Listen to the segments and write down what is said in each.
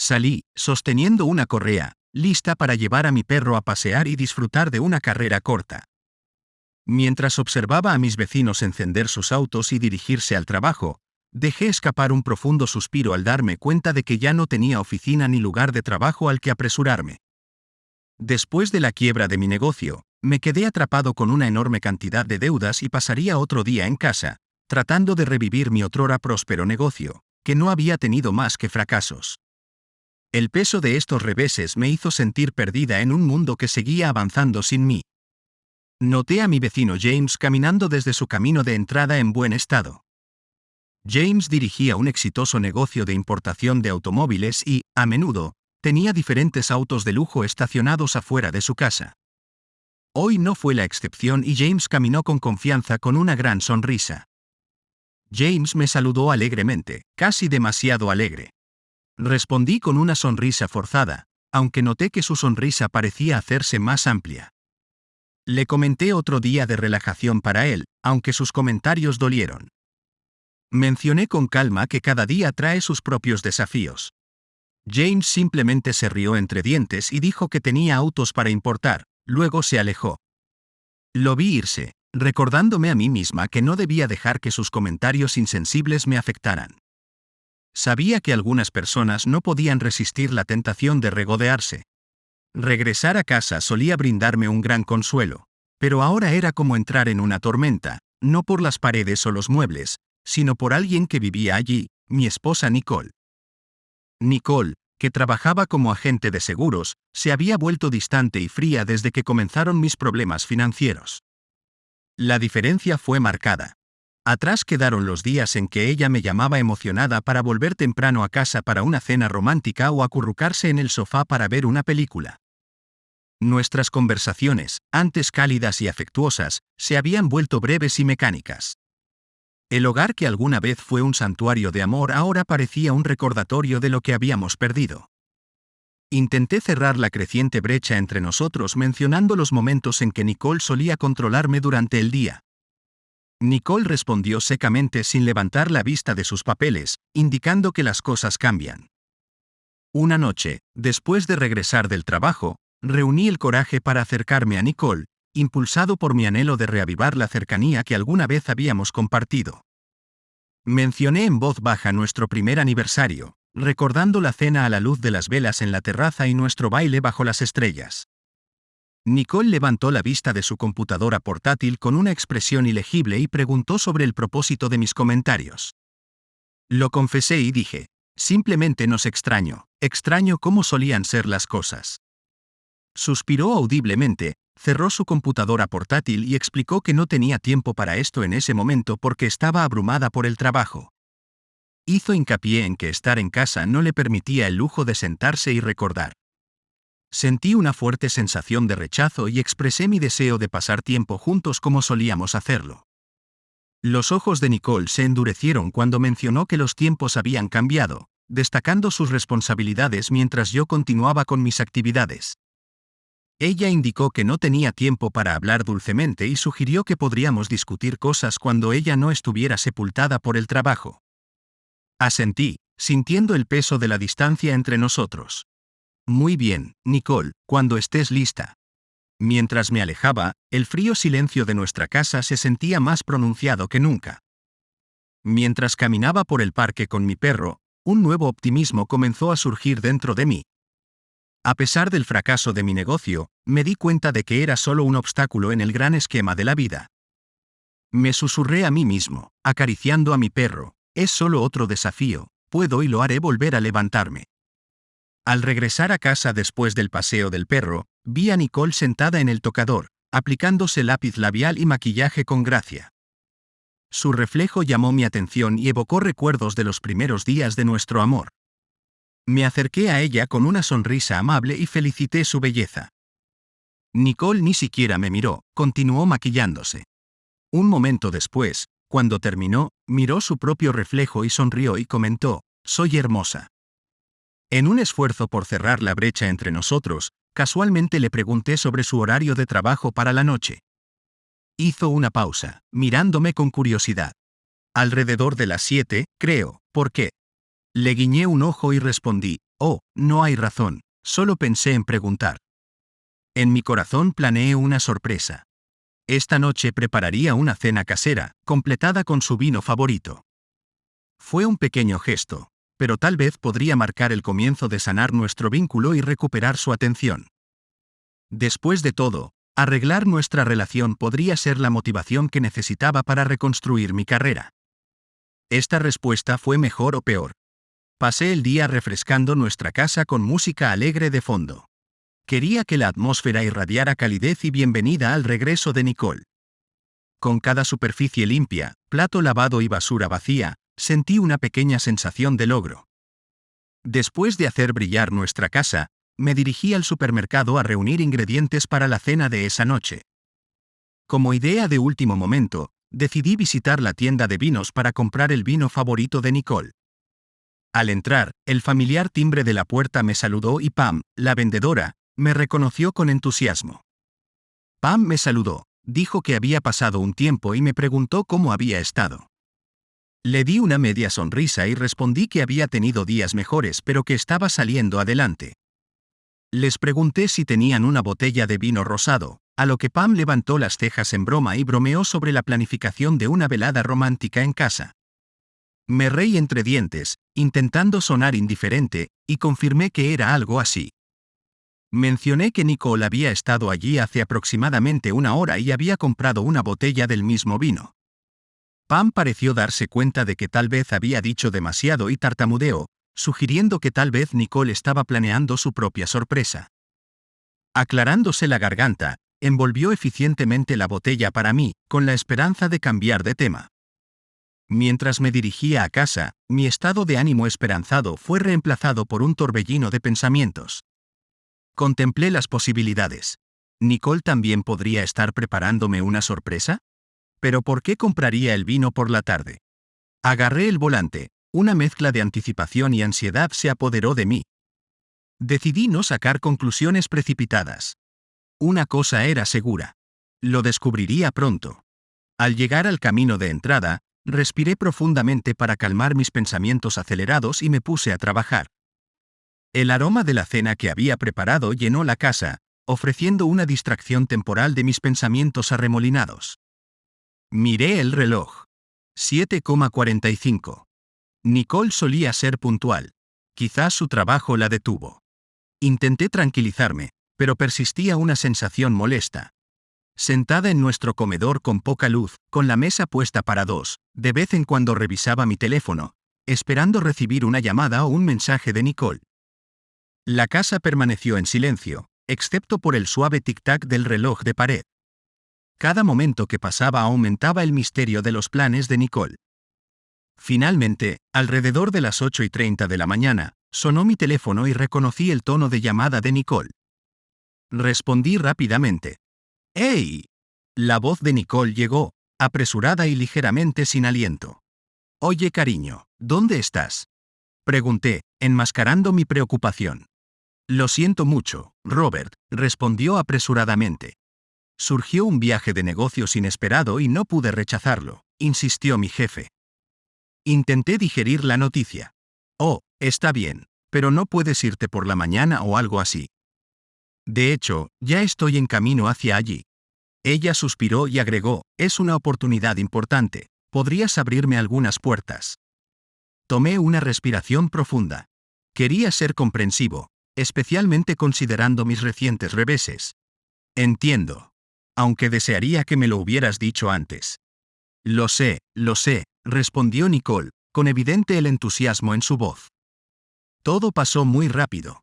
Salí, sosteniendo una correa, lista para llevar a mi perro a pasear y disfrutar de una carrera corta. Mientras observaba a mis vecinos encender sus autos y dirigirse al trabajo, dejé escapar un profundo suspiro al darme cuenta de que ya no tenía oficina ni lugar de trabajo al que apresurarme. Después de la quiebra de mi negocio, me quedé atrapado con una enorme cantidad de deudas y pasaría otro día en casa, tratando de revivir mi otrora próspero negocio, que no había tenido más que fracasos. El peso de estos reveses me hizo sentir perdida en un mundo que seguía avanzando sin mí. Noté a mi vecino James caminando desde su camino de entrada en buen estado. James dirigía un exitoso negocio de importación de automóviles y, a menudo, tenía diferentes autos de lujo estacionados afuera de su casa. Hoy no fue la excepción y James caminó con confianza con una gran sonrisa. James me saludó alegremente, casi demasiado alegre. Respondí con una sonrisa forzada, aunque noté que su sonrisa parecía hacerse más amplia. Le comenté otro día de relajación para él, aunque sus comentarios dolieron. Mencioné con calma que cada día trae sus propios desafíos. James simplemente se rió entre dientes y dijo que tenía autos para importar, luego se alejó. Lo vi irse, recordándome a mí misma que no debía dejar que sus comentarios insensibles me afectaran. Sabía que algunas personas no podían resistir la tentación de regodearse. Regresar a casa solía brindarme un gran consuelo, pero ahora era como entrar en una tormenta, no por las paredes o los muebles, sino por alguien que vivía allí, mi esposa Nicole. Nicole, que trabajaba como agente de seguros, se había vuelto distante y fría desde que comenzaron mis problemas financieros. La diferencia fue marcada. Atrás quedaron los días en que ella me llamaba emocionada para volver temprano a casa para una cena romántica o acurrucarse en el sofá para ver una película. Nuestras conversaciones, antes cálidas y afectuosas, se habían vuelto breves y mecánicas. El hogar que alguna vez fue un santuario de amor ahora parecía un recordatorio de lo que habíamos perdido. Intenté cerrar la creciente brecha entre nosotros mencionando los momentos en que Nicole solía controlarme durante el día. Nicole respondió secamente sin levantar la vista de sus papeles, indicando que las cosas cambian. Una noche, después de regresar del trabajo, reuní el coraje para acercarme a Nicole, impulsado por mi anhelo de reavivar la cercanía que alguna vez habíamos compartido. Mencioné en voz baja nuestro primer aniversario, recordando la cena a la luz de las velas en la terraza y nuestro baile bajo las estrellas. Nicole levantó la vista de su computadora portátil con una expresión ilegible y preguntó sobre el propósito de mis comentarios. Lo confesé y dije, simplemente nos extraño cómo solían ser las cosas. Suspiró audiblemente, cerró su computadora portátil y explicó que no tenía tiempo para esto en ese momento porque estaba abrumada por el trabajo. Hizo hincapié en que estar en casa no le permitía el lujo de sentarse y recordar. Sentí una fuerte sensación de rechazo y expresé mi deseo de pasar tiempo juntos como solíamos hacerlo. Los ojos de Nicole se endurecieron cuando mencionó que los tiempos habían cambiado, destacando sus responsabilidades mientras yo continuaba con mis actividades. Ella indicó que no tenía tiempo para hablar dulcemente y sugirió que podríamos discutir cosas cuando ella no estuviera sepultada por el trabajo. Asentí, sintiendo el peso de la distancia entre nosotros. Muy bien, Nicole, cuando estés lista. Mientras me alejaba, el frío silencio de nuestra casa se sentía más pronunciado que nunca. Mientras caminaba por el parque con mi perro, un nuevo optimismo comenzó a surgir dentro de mí. A pesar del fracaso de mi negocio, me di cuenta de que era solo un obstáculo en el gran esquema de la vida. Me susurré a mí mismo, acariciando a mi perro, es solo otro desafío, puedo y lo haré volver a levantarme. Al regresar a casa después del paseo del perro, vi a Nicole sentada en el tocador, aplicándose lápiz labial y maquillaje con gracia. Su reflejo llamó mi atención y evocó recuerdos de los primeros días de nuestro amor. Me acerqué a ella con una sonrisa amable y felicité su belleza. Nicole ni siquiera me miró, continuó maquillándose. Un momento después, cuando terminó, miró su propio reflejo y sonrió y comentó, «Soy hermosa». En un esfuerzo por cerrar la brecha entre nosotros, casualmente le pregunté sobre su horario de trabajo para la noche. Hizo una pausa, mirándome con curiosidad. Alrededor de las 7, creo, ¿por qué? Le guiñé un ojo y respondí, Oh, no hay razón, solo pensé en preguntar. En mi corazón planeé una sorpresa. Esta noche prepararía una cena casera, completada con su vino favorito. Fue un pequeño gesto, pero tal vez podría marcar el comienzo de sanar nuestro vínculo y recuperar su atención. Después de todo, arreglar nuestra relación podría ser la motivación que necesitaba para reconstruir mi carrera. Esta respuesta fue mejor o peor. Pasé el día refrescando nuestra casa con música alegre de fondo. Quería que la atmósfera irradiara calidez y bienvenida al regreso de Nicole. Con cada superficie limpia, plato lavado y basura vacía, sentí una pequeña sensación de logro. Después de hacer brillar nuestra casa, me dirigí al supermercado a reunir ingredientes para la cena de esa noche. Como idea de último momento, decidí visitar la tienda de vinos para comprar el vino favorito de Nicole. Al entrar, el familiar timbre de la puerta me saludó y Pam, la vendedora, me reconoció con entusiasmo. Pam me saludó, dijo que había pasado un tiempo y me preguntó cómo había estado. Le di una media sonrisa y respondí que había tenido días mejores pero que estaba saliendo adelante. Les pregunté si tenían una botella de vino rosado, a lo que Pam levantó las cejas en broma y bromeó sobre la planificación de una velada romántica en casa. Me reí entre dientes, intentando sonar indiferente, y confirmé que era algo así. Mencioné que Nicole había estado allí hace aproximadamente una hora y había comprado una botella del mismo vino. Pam pareció darse cuenta de que tal vez había dicho demasiado y tartamudeó, sugiriendo que tal vez Nicole estaba planeando su propia sorpresa. Aclarándose la garganta, envolvió eficientemente la botella para mí, con la esperanza de cambiar de tema. Mientras me dirigía a casa, mi estado de ánimo esperanzado fue reemplazado por un torbellino de pensamientos. Contemplé las posibilidades. ¿Nicole también podría estar preparándome una sorpresa? ¿Pero por qué compraría el vino por la tarde? Agarré el volante, una mezcla de anticipación y ansiedad se apoderó de mí. Decidí no sacar conclusiones precipitadas. Una cosa era segura. Lo descubriría pronto. Al llegar al camino de entrada, respiré profundamente para calmar mis pensamientos acelerados y me puse a trabajar. El aroma de la cena que había preparado llenó la casa, ofreciendo una distracción temporal de mis pensamientos arremolinados. Miré el reloj. 7:45. Nicole solía ser puntual. Quizás su trabajo la detuvo. Intenté tranquilizarme, pero persistía una sensación molesta. Sentada en nuestro comedor con poca luz, con la mesa puesta para dos, de vez en cuando revisaba mi teléfono, esperando recibir una llamada o un mensaje de Nicole. La casa permaneció en silencio, excepto por el suave tic-tac del reloj de pared. Cada momento que pasaba aumentaba el misterio de los planes de Nicole. Finalmente, alrededor de las 8:30 de la mañana, sonó mi teléfono y reconocí el tono de llamada de Nicole. Respondí rápidamente. ¡Hey! La voz de Nicole llegó, apresurada y ligeramente sin aliento. Oye, cariño, ¿dónde estás? Pregunté, enmascarando mi preocupación. Lo siento mucho, Robert, respondió apresuradamente. Surgió un viaje de negocios inesperado y no pude rechazarlo, insistió mi jefe. Intenté digerir la noticia. Oh, está bien, pero no puedes irte por la mañana o algo así. De hecho, ya estoy en camino hacia allí. Ella suspiró y agregó, es una oportunidad importante, podrías abrirme algunas puertas. Tomé una respiración profunda. Quería ser comprensivo, especialmente considerando mis recientes reveses. Entiendo. Aunque desearía que me lo hubieras dicho antes. Lo sé, respondió Nicole, con evidente el entusiasmo en su voz. Todo pasó muy rápido.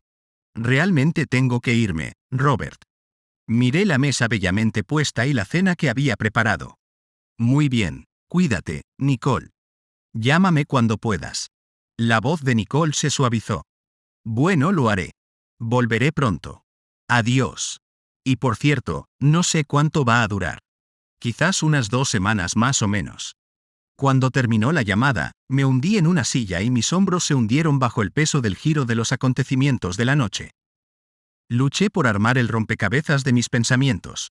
Realmente tengo que irme, Robert. Miré la mesa bellamente puesta y la cena que había preparado. Muy bien, cuídate, Nicole. Llámame cuando puedas. La voz de Nicole se suavizó. Bueno, lo haré. Volveré pronto. Adiós. Y por cierto, no sé cuánto va a durar. Quizás unas 2 semanas más o menos. Cuando terminó la llamada, me hundí en una silla y mis hombros se hundieron bajo el peso del giro de los acontecimientos de la noche. Luché por armar el rompecabezas de mis pensamientos.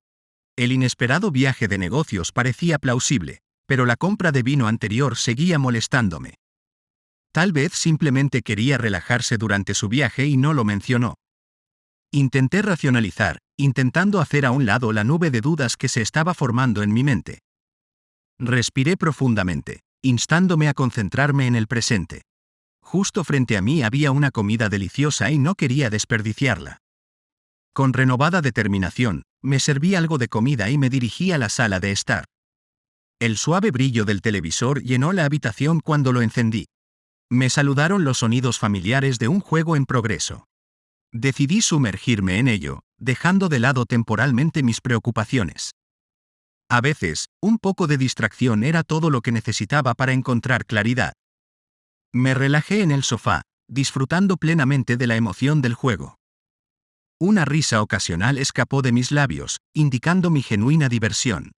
El inesperado viaje de negocios parecía plausible, pero la compra de vino anterior seguía molestándome. Tal vez simplemente quería relajarse durante su viaje y no lo mencionó. Intenté racionalizar, intentando hacer a un lado la nube de dudas que se estaba formando en mi mente. Respiré profundamente, instándome a concentrarme en el presente. Justo frente a mí había una comida deliciosa y no quería desperdiciarla. Con renovada determinación, me serví algo de comida y me dirigí a la sala de estar. El suave brillo del televisor llenó la habitación cuando lo encendí. Me saludaron los sonidos familiares de un juego en progreso. Decidí sumergirme en ello, dejando de lado temporalmente mis preocupaciones. A veces, un poco de distracción era todo lo que necesitaba para encontrar claridad. Me relajé en el sofá, disfrutando plenamente de la emoción del juego. Una risa ocasional escapó de mis labios, indicando mi genuina diversión.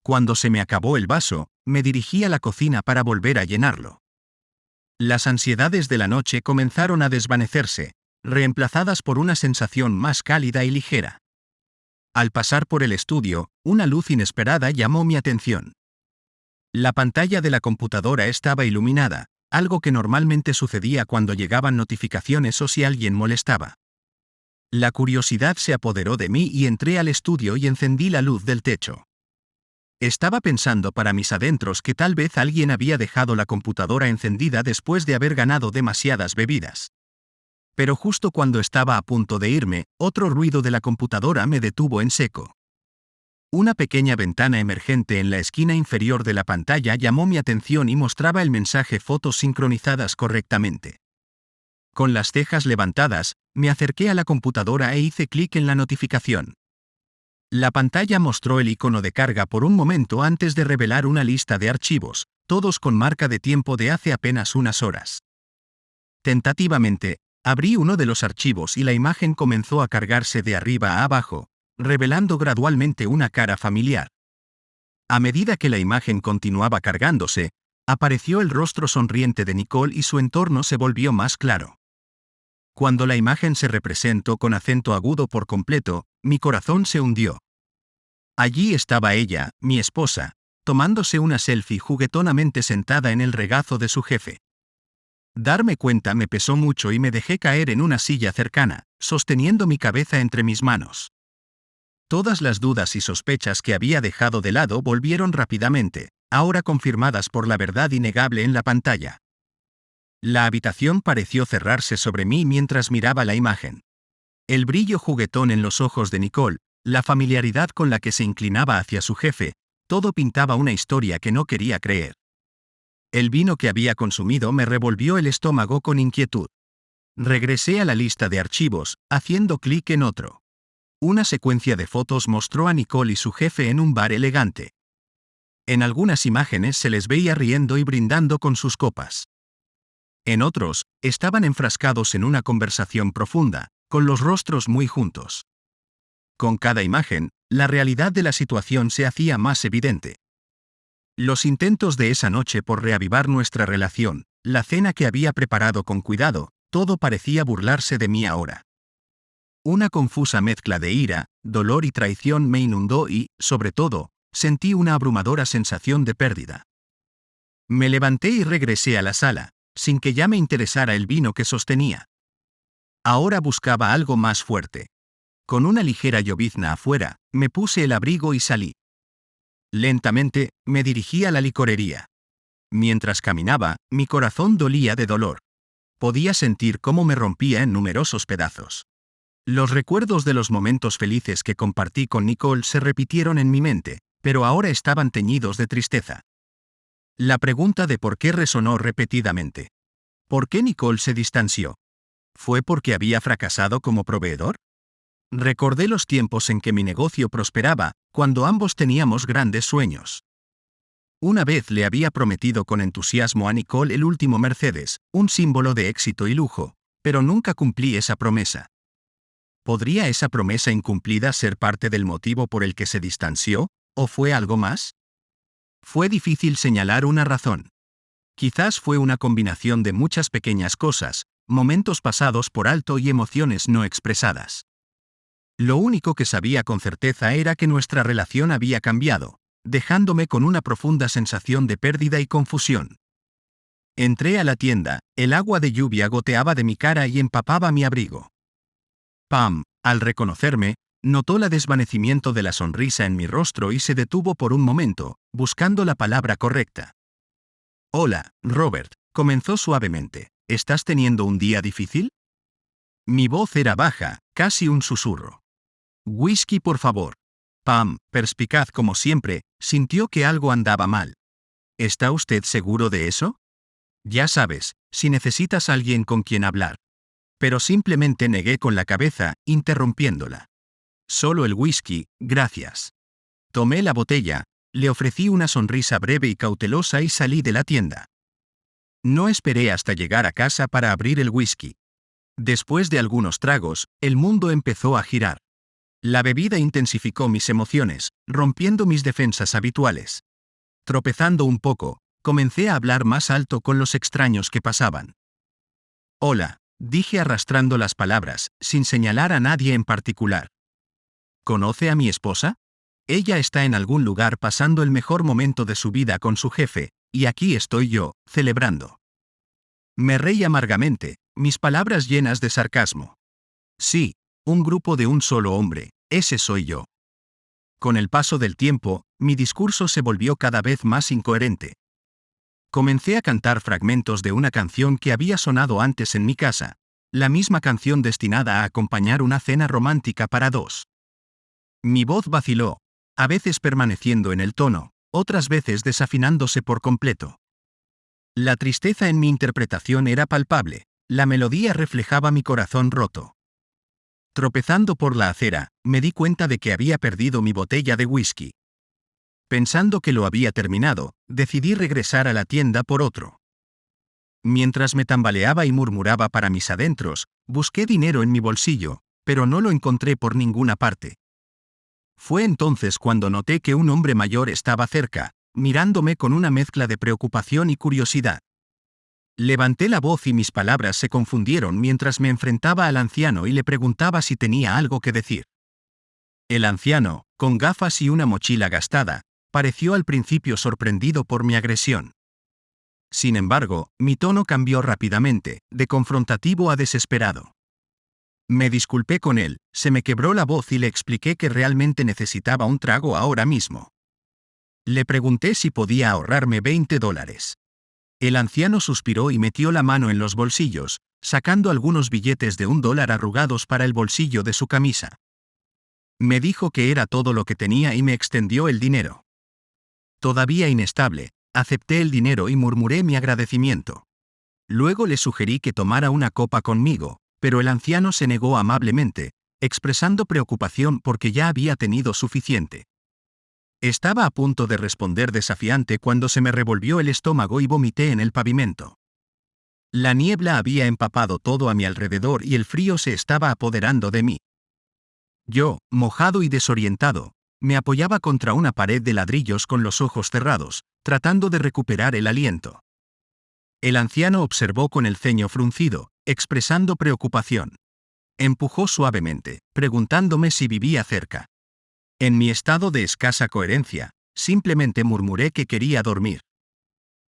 Cuando se me acabó el vaso, me dirigí a la cocina para volver a llenarlo. Las ansiedades de la noche comenzaron a desvanecerse, reemplazadas por una sensación más cálida y ligera. Al pasar por el estudio, una luz inesperada llamó mi atención. La pantalla de la computadora estaba iluminada, algo que normalmente sucedía cuando llegaban notificaciones o si alguien molestaba. La curiosidad se apoderó de mí y entré al estudio y encendí la luz del techo. Estaba pensando para mis adentros que tal vez alguien había dejado la computadora encendida después de haber ganado demasiadas bebidas. Pero justo cuando estaba a punto de irme, otro ruido de la computadora me detuvo en seco. Una pequeña ventana emergente en la esquina inferior de la pantalla llamó mi atención y mostraba el mensaje fotos sincronizadas correctamente. Con las cejas levantadas, me acerqué a la computadora e hice clic en la notificación. La pantalla mostró el icono de carga por un momento antes de revelar una lista de archivos, todos con marca de tiempo de hace apenas unas horas. Tentativamente, abrí uno de los archivos y la imagen comenzó a cargarse de arriba a abajo, revelando gradualmente una cara familiar. A medida que la imagen continuaba cargándose, apareció el rostro sonriente de Nicole y su entorno se volvió más claro. Cuando la imagen se representó con acento agudo por completo, mi corazón se hundió. Allí estaba ella, mi esposa, tomándose una selfie juguetonamente sentada en el regazo de su jefe. Darme cuenta me pesó mucho y me dejé caer en una silla cercana, sosteniendo mi cabeza entre mis manos. Todas las dudas y sospechas que había dejado de lado volvieron rápidamente, ahora confirmadas por la verdad innegable en la pantalla. La habitación pareció cerrarse sobre mí mientras miraba la imagen. El brillo juguetón en los ojos de Nicole, la familiaridad con la que se inclinaba hacia su jefe, todo pintaba una historia que no quería creer. El vino que había consumido me revolvió el estómago con inquietud. Regresé a la lista de archivos, haciendo clic en otro. Una secuencia de fotos mostró a Nicole y su jefe en un bar elegante. En algunas imágenes se les veía riendo y brindando con sus copas. En otros, estaban enfrascados en una conversación profunda, con los rostros muy juntos. Con cada imagen, la realidad de la situación se hacía más evidente. Los intentos de esa noche por reavivar nuestra relación, la cena que había preparado con cuidado, todo parecía burlarse de mí ahora. Una confusa mezcla de ira, dolor y traición me inundó y, sobre todo, sentí una abrumadora sensación de pérdida. Me levanté y regresé a la sala, sin que ya me interesara el vino que sostenía. Ahora buscaba algo más fuerte. Con una ligera llovizna afuera, me puse el abrigo y salí. Lentamente, me dirigí a la licorería. Mientras caminaba, mi corazón dolía de dolor. Podía sentir cómo me rompía en numerosos pedazos. Los recuerdos de los momentos felices que compartí con Nicole se repitieron en mi mente, pero ahora estaban teñidos de tristeza. La pregunta de por qué resonó repetidamente. ¿Por qué Nicole se distanció? ¿Fue porque había fracasado como proveedor? Recordé los tiempos en que mi negocio prosperaba, cuando ambos teníamos grandes sueños. Una vez le había prometido con entusiasmo a Nicole el último Mercedes, un símbolo de éxito y lujo, pero nunca cumplí esa promesa. ¿Podría esa promesa incumplida ser parte del motivo por el que se distanció, o fue algo más? Fue difícil señalar una razón. Quizás fue una combinación de muchas pequeñas cosas, momentos pasados por alto y emociones no expresadas. Lo único que sabía con certeza era que nuestra relación había cambiado, dejándome con una profunda sensación de pérdida y confusión. Entré a la tienda, el agua de lluvia goteaba de mi cara y empapaba mi abrigo. Pam, al reconocerme, notó el desvanecimiento de la sonrisa en mi rostro y se detuvo por un momento, buscando la palabra correcta. Hola, Robert, comenzó suavemente. ¿Estás teniendo un día difícil? Mi voz era baja, casi un susurro. Whisky, por favor. Pam, perspicaz como siempre, sintió que algo andaba mal. ¿Está usted seguro de eso? Ya sabes, si necesitas a alguien con quien hablar. Pero simplemente negué con la cabeza, interrumpiéndola. Solo el whisky, gracias. Tomé la botella, le ofrecí una sonrisa breve y cautelosa y salí de la tienda. No esperé hasta llegar a casa para abrir el whisky. Después de algunos tragos, el mundo empezó a girar. La bebida intensificó mis emociones, rompiendo mis defensas habituales. Tropezando un poco, comencé a hablar más alto con los extraños que pasaban. Hola, dije arrastrando las palabras, sin señalar a nadie en particular. ¿Conoce a mi esposa? Ella está en algún lugar pasando el mejor momento de su vida con su jefe, y aquí estoy yo, celebrando. Me reí amargamente, mis palabras llenas de sarcasmo. Sí, un grupo de un solo hombre, ese soy yo. Con el paso del tiempo, mi discurso se volvió cada vez más incoherente. Comencé a cantar fragmentos de una canción que había sonado antes en mi casa, la misma canción destinada a acompañar una cena romántica para dos. Mi voz vaciló, a veces permaneciendo en el tono, otras veces desafinándose por completo. La tristeza en mi interpretación era palpable, la melodía reflejaba mi corazón roto. Tropezando por la acera, me di cuenta de que había perdido mi botella de whisky. Pensando que lo había terminado, decidí regresar a la tienda por otro. Mientras me tambaleaba y murmuraba para mis adentros, busqué dinero en mi bolsillo, pero no lo encontré por ninguna parte. Fue entonces cuando noté que un hombre mayor estaba cerca, mirándome con una mezcla de preocupación y curiosidad. Levanté la voz y mis palabras se confundieron mientras me enfrentaba al anciano y le preguntaba si tenía algo que decir. El anciano, con gafas y una mochila gastada, pareció al principio sorprendido por mi agresión. Sin embargo, mi tono cambió rápidamente, de confrontativo a desesperado. Me disculpé con él, se me quebró la voz y le expliqué que realmente necesitaba un trago ahora mismo. Le pregunté si podía ahorrarme $20. El anciano suspiró y metió la mano en los bolsillos, sacando algunos billetes de $1 arrugados para el bolsillo de su camisa. Me dijo que era todo lo que tenía y me extendió el dinero. Todavía inestable, acepté el dinero y murmuré mi agradecimiento. Luego le sugerí que tomara una copa conmigo, pero el anciano se negó amablemente, expresando preocupación porque ya había tenido suficiente. Estaba a punto de responder desafiante cuando se me revolvió el estómago y vomité en el pavimento. La niebla había empapado todo a mi alrededor y el frío se estaba apoderando de mí. Yo, mojado y desorientado, me apoyaba contra una pared de ladrillos con los ojos cerrados, tratando de recuperar el aliento. El anciano observó con el ceño fruncido, expresando preocupación. Empujó suavemente, preguntándome si vivía cerca. En mi estado de escasa coherencia, simplemente murmuré que quería dormir.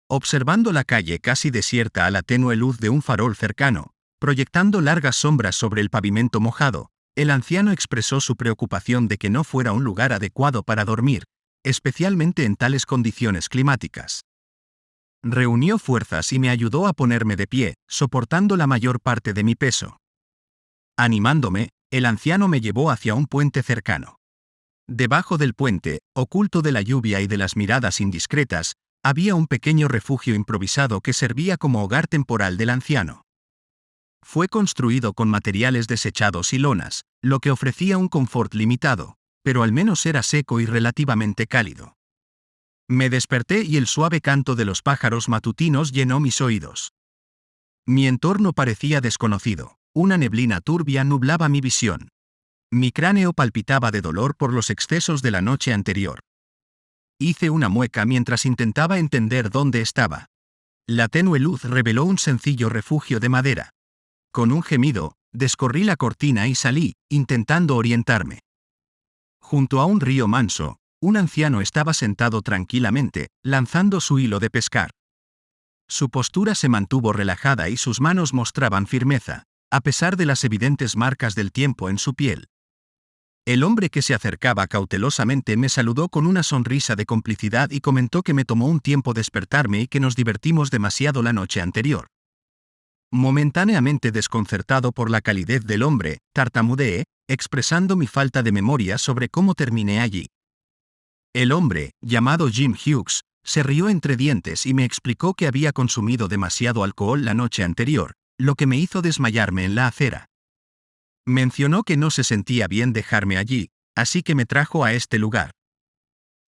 Observando la calle casi desierta a la tenue luz de un farol cercano, proyectando largas sombras sobre el pavimento mojado, el anciano expresó su preocupación de que no fuera un lugar adecuado para dormir, especialmente en tales condiciones climáticas. Reunió fuerzas y me ayudó a ponerme de pie, soportando la mayor parte de mi peso. Animándome, el anciano me llevó hacia un puente cercano. Debajo del puente, oculto de la lluvia y de las miradas indiscretas, había un pequeño refugio improvisado que servía como hogar temporal del anciano. Fue construido con materiales desechados y lonas, lo que ofrecía un confort limitado, pero al menos era seco y relativamente cálido. Me desperté y el suave canto de los pájaros matutinos llenó mis oídos. Mi entorno parecía desconocido, una neblina turbia nublaba mi visión. Mi cráneo palpitaba de dolor por los excesos de la noche anterior. Hice una mueca mientras intentaba entender dónde estaba. La tenue luz reveló un sencillo refugio de madera. Con un gemido, descorrí la cortina y salí, intentando orientarme. Junto a un río manso, un anciano estaba sentado tranquilamente, lanzando su hilo de pescar. Su postura se mantuvo relajada y sus manos mostraban firmeza, a pesar de las evidentes marcas del tiempo en su piel. El hombre que se acercaba cautelosamente me saludó con una sonrisa de complicidad y comentó que me tomó un tiempo despertarme y que nos divertimos demasiado la noche anterior. Momentáneamente desconcertado por la calidez del hombre, tartamudeé, expresando mi falta de memoria sobre cómo terminé allí. El hombre, llamado Jim Hughes, se rió entre dientes y me explicó que había consumido demasiado alcohol la noche anterior, lo que me hizo desmayarme en la acera. Mencionó que no se sentía bien dejarme allí, así que me trajo a este lugar.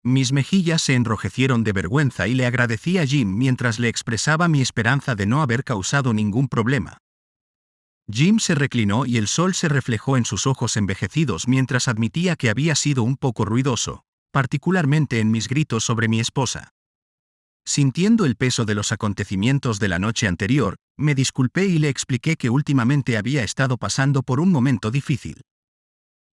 Mis mejillas se enrojecieron de vergüenza y le agradecí a Jim mientras le expresaba mi esperanza de no haber causado ningún problema. Jim se reclinó y el sol se reflejó en sus ojos envejecidos mientras admitía que había sido un poco ruidoso, particularmente en mis gritos sobre mi esposa. Sintiendo el peso de los acontecimientos de la noche anterior, me disculpé y le expliqué que últimamente había estado pasando por un momento difícil.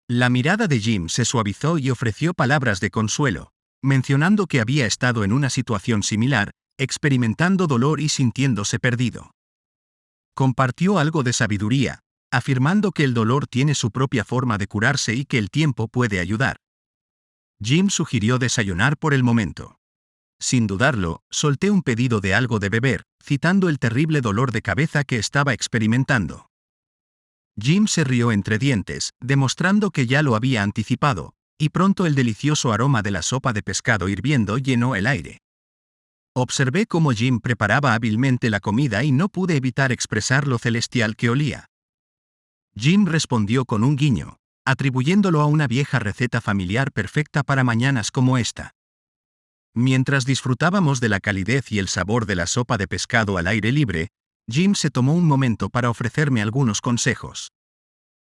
La mirada de Jim se suavizó y ofreció palabras de consuelo, mencionando que había estado en una situación similar, experimentando dolor y sintiéndose perdido. Compartió algo de sabiduría, afirmando que el dolor tiene su propia forma de curarse y que el tiempo puede ayudar. Jim sugirió desayunar por el momento. Sin dudarlo, solté un pedido de algo de beber, citando el terrible dolor de cabeza que estaba experimentando. Jim se rió entre dientes, demostrando que ya lo había anticipado, y pronto el delicioso aroma de la sopa de pescado hirviendo llenó el aire. Observé cómo Jim preparaba hábilmente la comida y no pude evitar expresar lo celestial que olía. Jim respondió con un guiño, atribuyéndolo a una vieja receta familiar perfecta para mañanas como esta. Mientras disfrutábamos de la calidez y el sabor de la sopa de pescado al aire libre, Jim se tomó un momento para ofrecerme algunos consejos.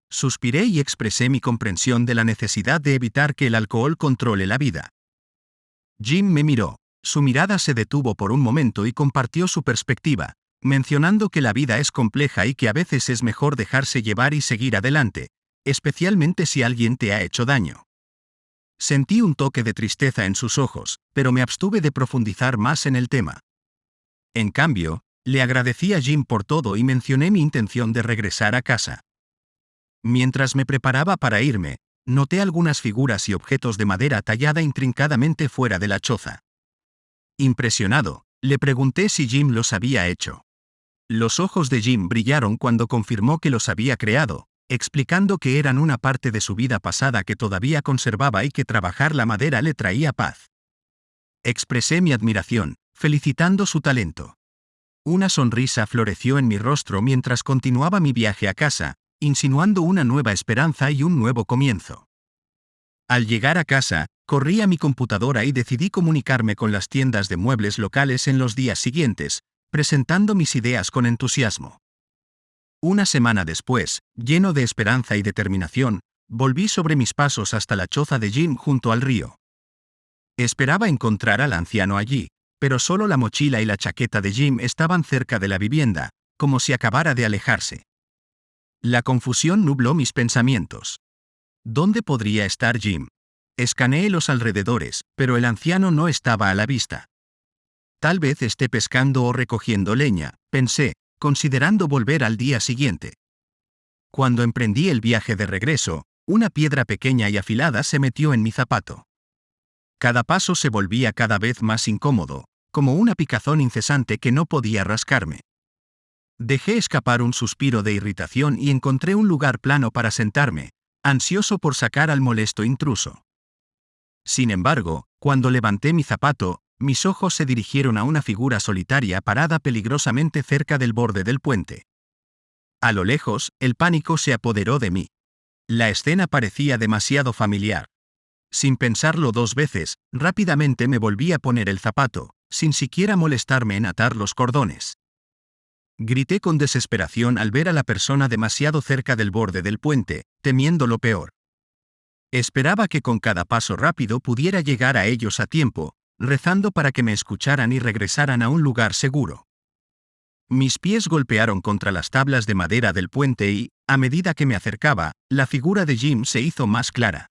Suspiré y expresé mi comprensión de la necesidad de evitar que el alcohol controle la vida. Jim me miró, su mirada se detuvo por un momento y compartió su perspectiva, mencionando que la vida es compleja y que a veces es mejor dejarse llevar y seguir adelante, especialmente si alguien te ha hecho daño. Sentí un toque de tristeza en sus ojos, pero me abstuve de profundizar más en el tema. En cambio, le agradecí a Jim por todo y mencioné mi intención de regresar a casa. Mientras me preparaba para irme, noté algunas figuras y objetos de madera tallada intrincadamente fuera de la choza. Impresionado, le pregunté si Jim los había hecho. Los ojos de Jim brillaron cuando confirmó que los había creado, explicando que eran una parte de su vida pasada que todavía conservaba y que trabajar la madera le traía paz. Expresé mi admiración, felicitando su talento. Una sonrisa floreció en mi rostro mientras continuaba mi viaje a casa, insinuando una nueva esperanza y un nuevo comienzo. Al llegar a casa, corrí a mi computadora y decidí comunicarme con las tiendas de muebles locales en los días siguientes, presentando mis ideas con entusiasmo. Una semana después, lleno de esperanza y determinación, volví sobre mis pasos hasta la choza de Jim junto al río. Esperaba encontrar al anciano allí, pero solo la mochila y la chaqueta de Jim estaban cerca de la vivienda, como si acabara de alejarse. La confusión nubló mis pensamientos. ¿Dónde podría estar Jim? Escaneé los alrededores, pero el anciano no estaba a la vista. Tal vez esté pescando o recogiendo leña, pensé, considerando volver al día siguiente. Cuando emprendí el viaje de regreso, una piedra pequeña y afilada se metió en mi zapato. Cada paso se volvía cada vez más incómodo, como una picazón incesante que no podía rascarme. Dejé escapar un suspiro de irritación y encontré un lugar plano para sentarme, ansioso por sacar al molesto intruso. Sin embargo, cuando levanté mi zapato, mis ojos se dirigieron a una figura solitaria parada peligrosamente cerca del borde del puente. A lo lejos, el pánico se apoderó de mí. La escena parecía demasiado familiar. Sin pensarlo dos veces, rápidamente me volví a poner el zapato, sin siquiera molestarme en atar los cordones. Grité con desesperación al ver a la persona demasiado cerca del borde del puente, temiendo lo peor. Esperaba que con cada paso rápido pudiera llegar a ellos a tiempo, rezando para que me escucharan y regresaran a un lugar seguro. Mis pies golpearon contra las tablas de madera del puente y, a medida que me acercaba, la figura de Jim se hizo más clara.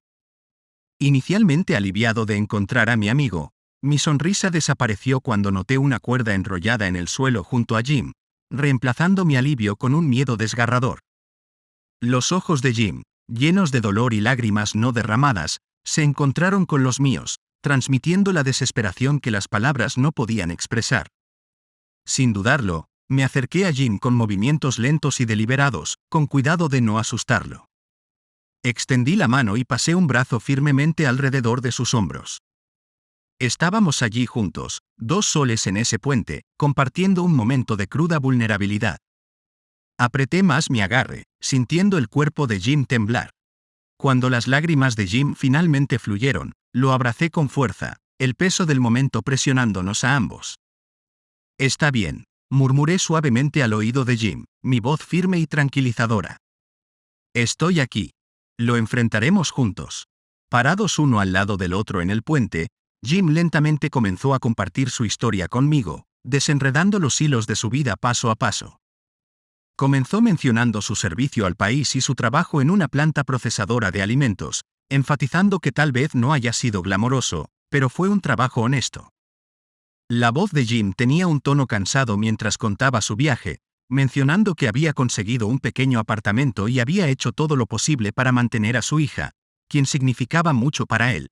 Inicialmente aliviado de encontrar a mi amigo, Mi sonrisa desapareció cuando noté una cuerda enrollada en el suelo junto a Jim, reemplazando mi alivio con un miedo desgarrador. Los ojos de Jim, llenos de dolor y lágrimas no derramadas, se encontraron con los míos, transmitiendo la desesperación que las palabras no podían expresar. Sin dudarlo, me acerqué a Jim con movimientos lentos y deliberados, con cuidado de no asustarlo. Extendí la mano y pasé un brazo firmemente alrededor de sus hombros. Estábamos allí juntos, 2 soles en ese puente, compartiendo un momento de cruda vulnerabilidad. Apreté más mi agarre, sintiendo el cuerpo de Jim temblar. Cuando las lágrimas de Jim finalmente fluyeron, lo abracé con fuerza, el peso del momento presionándonos a ambos. «Está bien», murmuré suavemente al oído de Jim, mi voz firme y tranquilizadora. «Estoy aquí. Lo enfrentaremos juntos». Parados uno al lado del otro en el puente, Jim lentamente comenzó a compartir su historia conmigo, desenredando los hilos de su vida paso a paso. Comenzó mencionando su servicio al país y su trabajo en una planta procesadora de alimentos, enfatizando que tal vez no haya sido glamoroso, pero fue un trabajo honesto. La voz de Jim tenía un tono cansado mientras contaba su viaje, mencionando que había conseguido un pequeño apartamento y había hecho todo lo posible para mantener a su hija, quien significaba mucho para él.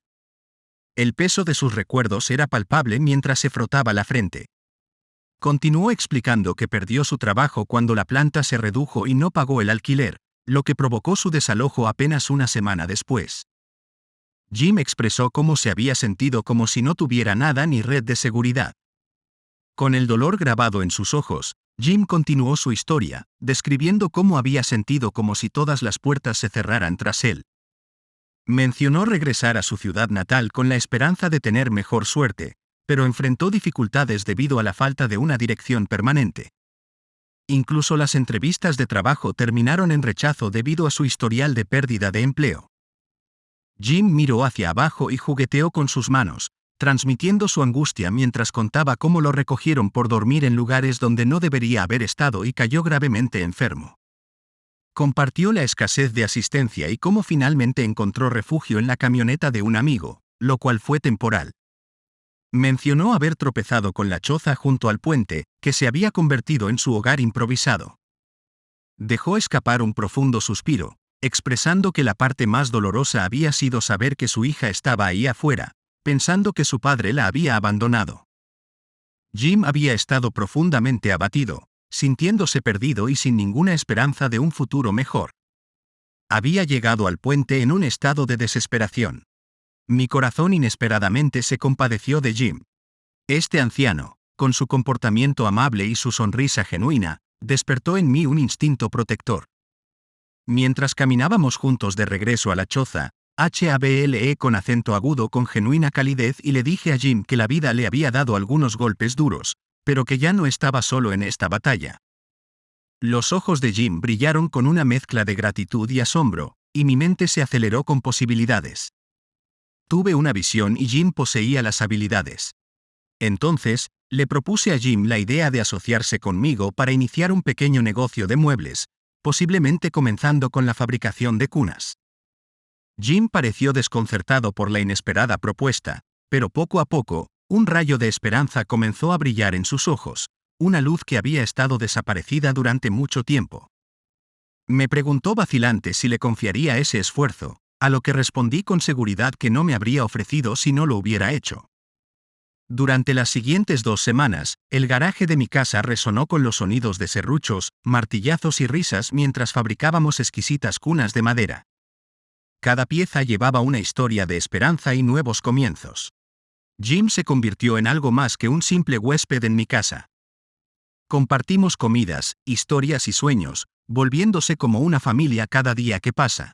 El peso de sus recuerdos era palpable mientras se frotaba la frente. Continuó explicando que perdió su trabajo cuando la planta se redujo y no pagó el alquiler, lo que provocó su desalojo apenas una semana después. Jim expresó cómo se había sentido como si no tuviera nada ni red de seguridad. Con el dolor grabado en sus ojos, Jim continuó su historia, describiendo cómo había sentido como si todas las puertas se cerraran tras él. Mencionó regresar a su ciudad natal con la esperanza de tener mejor suerte, pero enfrentó dificultades debido a la falta de una dirección permanente. Incluso las entrevistas de trabajo terminaron en rechazo debido a su historial de pérdida de empleo. Jim miró hacia abajo y jugueteó con sus manos, transmitiendo su angustia mientras contaba cómo lo recogieron por dormir en lugares donde no debería haber estado y cayó gravemente enfermo. Compartió la escasez de asistencia y cómo finalmente encontró refugio en la camioneta de un amigo, lo cual fue temporal. Mencionó haber tropezado con la choza junto al puente, que se había convertido en su hogar improvisado. Dejó escapar un profundo suspiro, expresando que la parte más dolorosa había sido saber que su hija estaba ahí afuera, pensando que su padre la había abandonado. Jim había estado profundamente abatido, sintiéndose perdido y sin ninguna esperanza de un futuro mejor. Había llegado al puente en un estado de desesperación. Mi corazón inesperadamente se compadeció de Jim. Este anciano, con su comportamiento amable y su sonrisa genuina, despertó en mí un instinto protector. Mientras caminábamos juntos de regreso a la choza, hablé con acento agudo con genuina calidez y le dije a Jim que la vida le había dado algunos golpes duros, pero que ya no estaba solo en esta batalla. Los ojos de Jim brillaron con una mezcla de gratitud y asombro, y mi mente se aceleró con posibilidades. Tuve una visión y Jim poseía las habilidades. Entonces, le propuse a Jim la idea de asociarse conmigo para iniciar un pequeño negocio de muebles, posiblemente comenzando con la fabricación de cunas. Jim pareció desconcertado por la inesperada propuesta, pero poco a poco, un rayo de esperanza comenzó a brillar en sus ojos, una luz que había estado desaparecida durante mucho tiempo. Me preguntó vacilante si le confiaría ese esfuerzo, a lo que respondí con seguridad que no me habría ofrecido si no lo hubiera hecho. Durante las siguientes 2 semanas, el garaje de mi casa resonó con los sonidos de serruchos, martillazos y risas mientras fabricábamos exquisitas cunas de madera. Cada pieza llevaba una historia de esperanza y nuevos comienzos. Jim se convirtió en algo más que un simple huésped en mi casa. Compartimos comidas, historias y sueños, volviéndose como una familia cada día que pasa.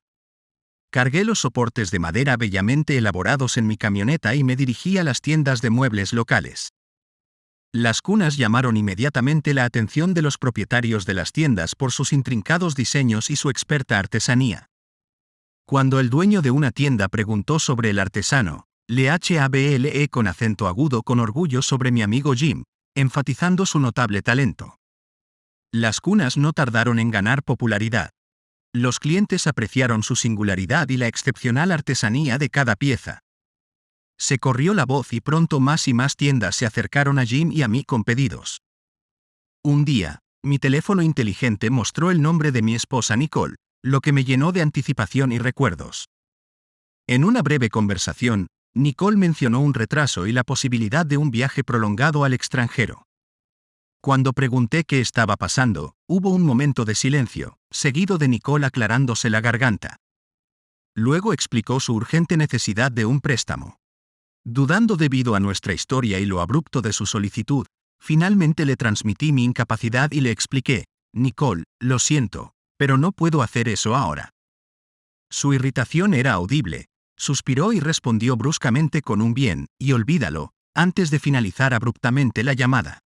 Cargué los soportes de madera bellamente elaborados en mi camioneta y me dirigí a las tiendas de muebles locales. Las cunas llamaron inmediatamente la atención de los propietarios de las tiendas por sus intrincados diseños y su experta artesanía. Cuando el dueño de una tienda preguntó sobre el artesano, le hablé con acento agudo con orgullo sobre mi amigo Jim, enfatizando su notable talento. Las cunas no tardaron en ganar popularidad. Los clientes apreciaron su singularidad y la excepcional artesanía de cada pieza. Se corrió la voz y pronto más y más tiendas se acercaron a Jim y a mí con pedidos. Un día, mi teléfono inteligente mostró el nombre de mi esposa Nicole, lo que me llenó de anticipación y recuerdos. En una breve conversación, Nicole mencionó un retraso y la posibilidad de un viaje prolongado al extranjero. Cuando pregunté qué estaba pasando, hubo un momento de silencio, seguido de Nicole aclarándose la garganta. Luego explicó su urgente necesidad de un préstamo. Dudando debido a nuestra historia y lo abrupto de su solicitud, finalmente le transmití mi incapacidad y le expliqué: Nicole, lo siento, pero no puedo hacer eso ahora. Su irritación era audible. Suspiró y respondió bruscamente con un bien, y olvídalo, antes de finalizar abruptamente la llamada.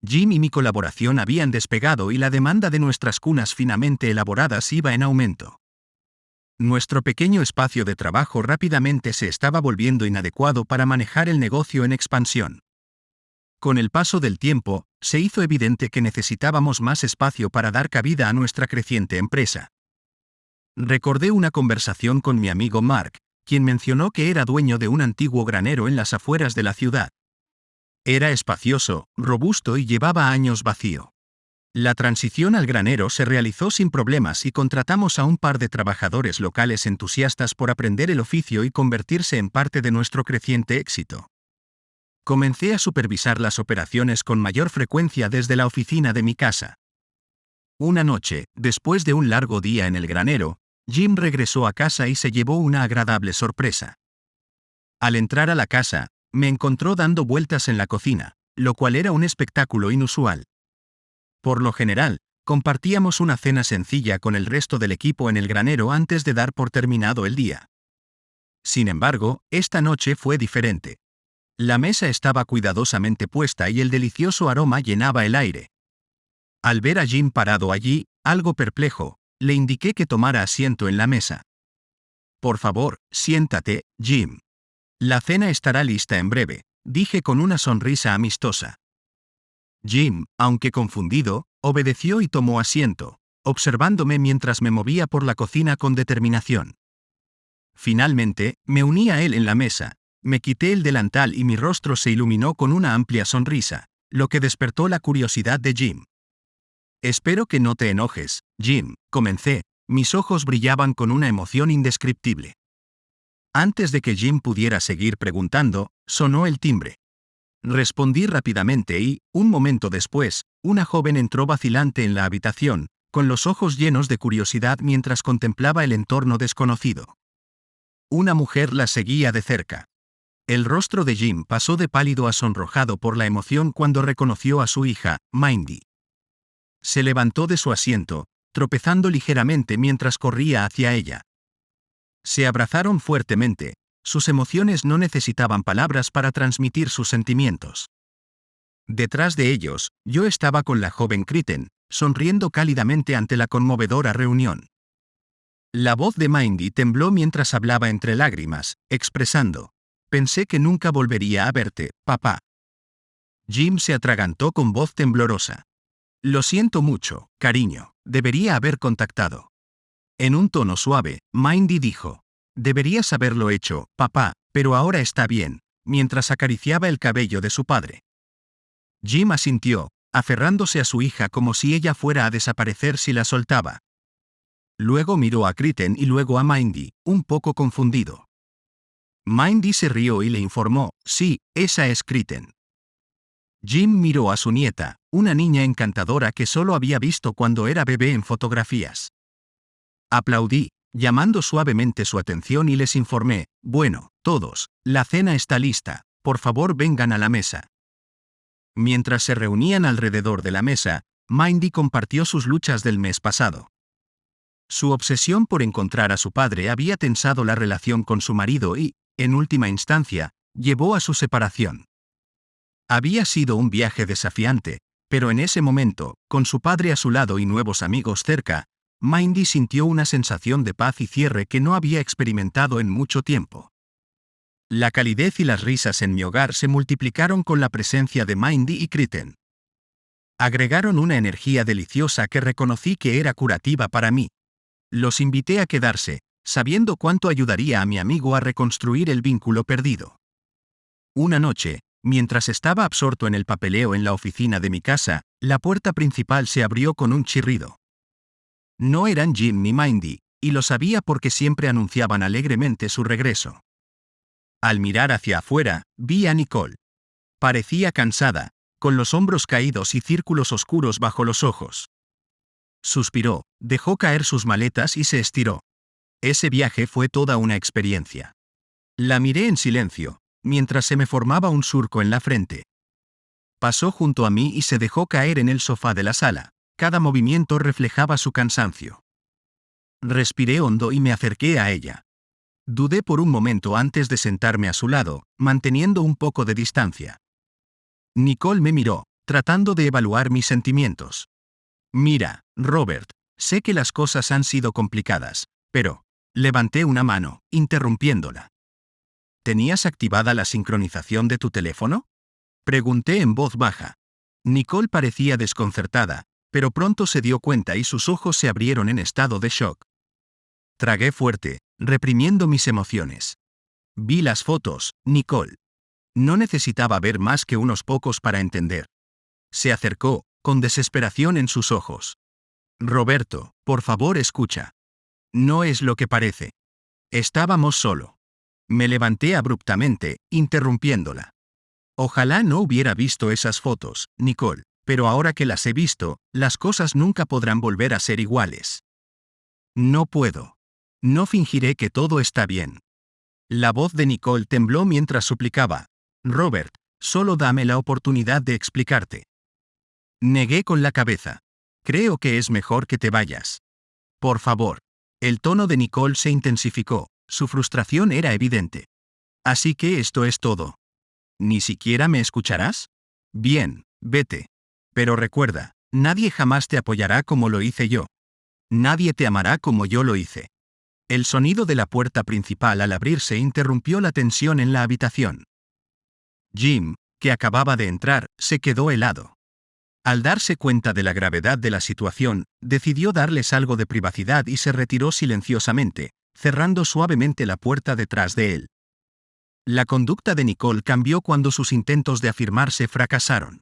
Jim y mi colaboración habían despegado y la demanda de nuestras cunas finamente elaboradas iba en aumento. Nuestro pequeño espacio de trabajo rápidamente se estaba volviendo inadecuado para manejar el negocio en expansión. Con el paso del tiempo, se hizo evidente que necesitábamos más espacio para dar cabida a nuestra creciente empresa. Recordé una conversación con mi amigo Mark, quien mencionó que era dueño de un antiguo granero en las afueras de la ciudad. Era espacioso, robusto y llevaba años vacío. La transición al granero se realizó sin problemas y contratamos a un par de trabajadores locales entusiastas por aprender el oficio y convertirse en parte de nuestro creciente éxito. Comencé a supervisar las operaciones con mayor frecuencia desde la oficina de mi casa. Una noche, después de un largo día en el granero, Jim regresó a casa y se llevó una agradable sorpresa. Al entrar a la casa, me encontró dando vueltas en la cocina, lo cual era un espectáculo inusual. Por lo general, compartíamos una cena sencilla con el resto del equipo en el granero antes de dar por terminado el día. Sin embargo, esta noche fue diferente. La mesa estaba cuidadosamente puesta y el delicioso aroma llenaba el aire. Al ver a Jim parado allí, algo perplejo, le indiqué que tomara asiento en la mesa. Por favor, siéntate, Jim. La cena estará lista en breve, dije con una sonrisa amistosa. Jim, aunque confundido, obedeció y tomó asiento, observándome mientras me movía por la cocina con determinación. Finalmente, me uní a él en la mesa, me quité el delantal y mi rostro se iluminó con una amplia sonrisa, lo que despertó la curiosidad de Jim. Espero que no te enojes, Jim, comencé, mis ojos brillaban con una emoción indescriptible. Antes de que Jim pudiera seguir preguntando, sonó el timbre. Respondí rápidamente y, un momento después, una joven entró vacilante en la habitación, con los ojos llenos de curiosidad mientras contemplaba el entorno desconocido. Una mujer la seguía de cerca. El rostro de Jim pasó de pálido a sonrojado por la emoción cuando reconoció a su hija, Mindy. Se levantó de su asiento, tropezando ligeramente mientras corría hacia ella. Se abrazaron fuertemente. Sus emociones no necesitaban palabras para transmitir sus sentimientos. Detrás de ellos, yo estaba con la joven Kristen, sonriendo cálidamente ante la conmovedora reunión. La voz de Mindy tembló mientras hablaba entre lágrimas, expresando: «Pensé que nunca volvería a verte, papá». Jim se atragantó con voz temblorosa. «Lo siento mucho, cariño, debería haber contactado». En un tono suave, Mindy dijo: «Deberías haberlo hecho, papá, pero ahora está bien», mientras acariciaba el cabello de su padre. Jim asintió, aferrándose a su hija como si ella fuera a desaparecer si la soltaba. Luego miró a Kristen y luego a Mindy, un poco confundido. Mindy se rió y le informó: «Sí, esa es Kristen». Jim miró a su nieta, una niña encantadora que solo había visto cuando era bebé en fotografías. Aplaudí, llamando suavemente su atención y les informé: «Bueno, todos, la cena está lista, por favor vengan a la mesa». Mientras se reunían alrededor de la mesa, Mindy compartió sus luchas del mes pasado. Su obsesión por encontrar a su padre había tensado la relación con su marido y, en última instancia, llevó a su separación. Había sido un viaje desafiante, pero en ese momento, con su padre a su lado y nuevos amigos cerca, Mindy sintió una sensación de paz y cierre que no había experimentado en mucho tiempo. La calidez y las risas en mi hogar se multiplicaron con la presencia de Mindy y Kristen. Agregaron una energía deliciosa que reconocí que era curativa para mí. Los invité a quedarse, sabiendo cuánto ayudaría a mi amigo a reconstruir el vínculo perdido. Una noche, mientras estaba absorto en el papeleo en la oficina de mi casa, la puerta principal se abrió con un chirrido. No eran Jim ni Mindy, y lo sabía porque siempre anunciaban alegremente su regreso. Al mirar hacia afuera, vi a Nicole. Parecía cansada, con los hombros caídos y círculos oscuros bajo los ojos. Suspiró, dejó caer sus maletas y se estiró. Ese viaje fue toda una experiencia. La miré en silencio, mientras se me formaba un surco en la frente. Pasó junto a mí y se dejó caer en el sofá de la sala. Cada movimiento reflejaba su cansancio. Respiré hondo y me acerqué a ella. Dudé por un momento antes de sentarme a su lado, manteniendo un poco de distancia. Nicole me miró, tratando de evaluar mis sentimientos. Mira, Robert, sé que las cosas han sido complicadas, pero... Levanté una mano, interrumpiéndola. ¿Tenías activada la sincronización de tu teléfono? Pregunté en voz baja. Nicole parecía desconcertada, pero pronto se dio cuenta y sus ojos se abrieron en estado de shock. Tragué fuerte, reprimiendo mis emociones. Vi las fotos, Nicole. No necesitaba ver más que unos pocos para entender. Se acercó, con desesperación en sus ojos. Roberto, por favor escucha. No es lo que parece. Estábamos solo. Me levanté abruptamente, interrumpiéndola. Ojalá no hubiera visto esas fotos, Nicole, pero ahora que las he visto, las cosas nunca podrán volver a ser iguales. No puedo. No fingiré que todo está bien. La voz de Nicole tembló mientras suplicaba. Robert, solo dame la oportunidad de explicarte. Negué con la cabeza. Creo que es mejor que te vayas. Por favor. El tono de Nicole se intensificó, su frustración era evidente. Así que esto es todo. ¿Ni siquiera me escucharás? Bien, vete. Pero recuerda, nadie jamás te apoyará como lo hice yo. Nadie te amará como yo lo hice. El sonido de la puerta principal al abrirse interrumpió la tensión en la habitación. Jim, que acababa de entrar, se quedó helado. Al darse cuenta de la gravedad de la situación, decidió darles algo de privacidad y se retiró silenciosamente, cerrando suavemente la puerta detrás de él. La conducta de Nicole cambió cuando sus intentos de afirmarse fracasaron.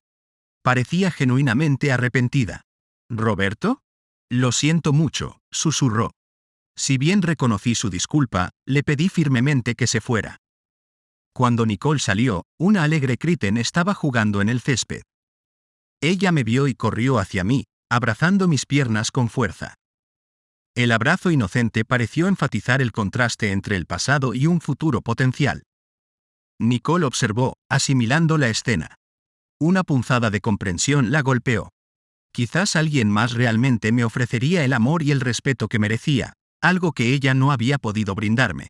Parecía genuinamente arrepentida. ¿Roberto? Lo siento mucho, susurró. Si bien reconocí su disculpa, le pedí firmemente que se fuera. Cuando Nicole salió, una alegre Kristen estaba jugando en el césped. Ella me vio y corrió hacia mí, abrazando mis piernas con fuerza. El abrazo inocente pareció enfatizar el contraste entre el pasado y un futuro potencial. Nicole observó, asimilando la escena. Una punzada de comprensión la golpeó. Quizás alguien más realmente me ofrecería el amor y el respeto que merecía, algo que ella no había podido brindarme.